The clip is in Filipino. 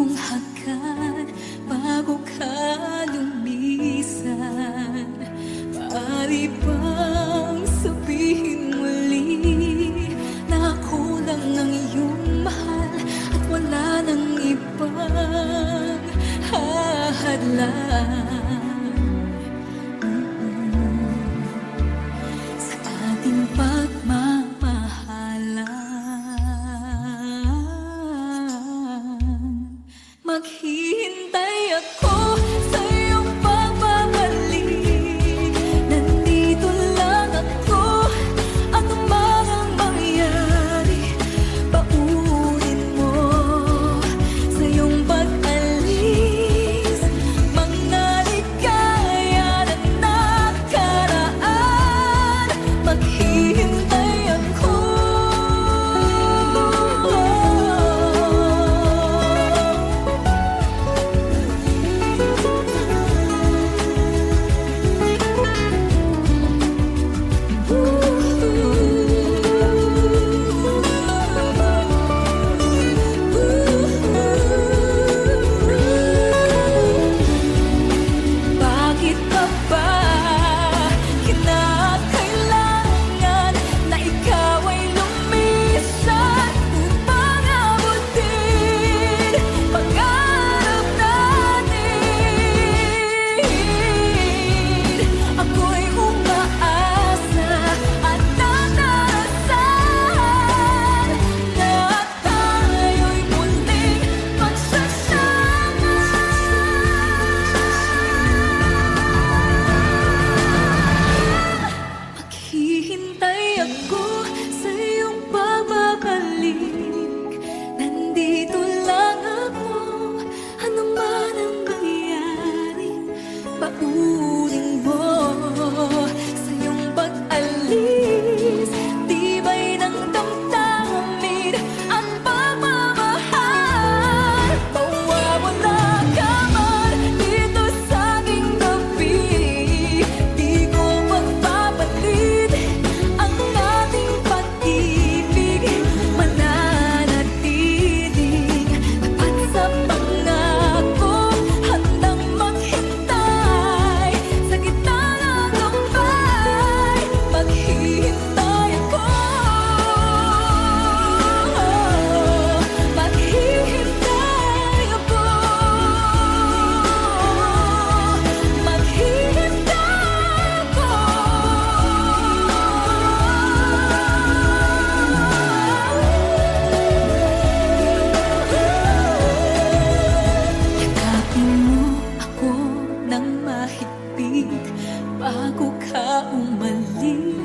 mong hagkan bago ka lumisan. Maaari bang sabihin muli na ako lang ang iyong mahal at wala nang ibang hahadlang sa ating pagmamahalan? Maghihintay ako sa iyong pagbabalik. Nandito lang ako, ano man ang mangyari. Paunin mo sa iyong pag-alis mga ligaya na nakaraan. Maghihintay ako. Bakit pa ba kinakailangan na ikaw ay lumisan upang abutin pangarap natin? Ako'y umaasa at nananasan na tayo'y muling magsasama. Maghihintay ako sa iyong pagbabalik. Nandito lang ako, ano man ang mangyari. Paunin mo sa iyong pag-alis tibay ng damdamin at pagmamahal. Mawawala ka man dito sa aking tabi, di ko magpapalit ang ating pag-ibig. Mananatiling tapat sa pangako, handang maghintay sa gitna ng lumbay. Maghihintay ako. Maghihintay ako. Maghihintay ako. Yakapin mo ako ng mahigpit bago ka umalis.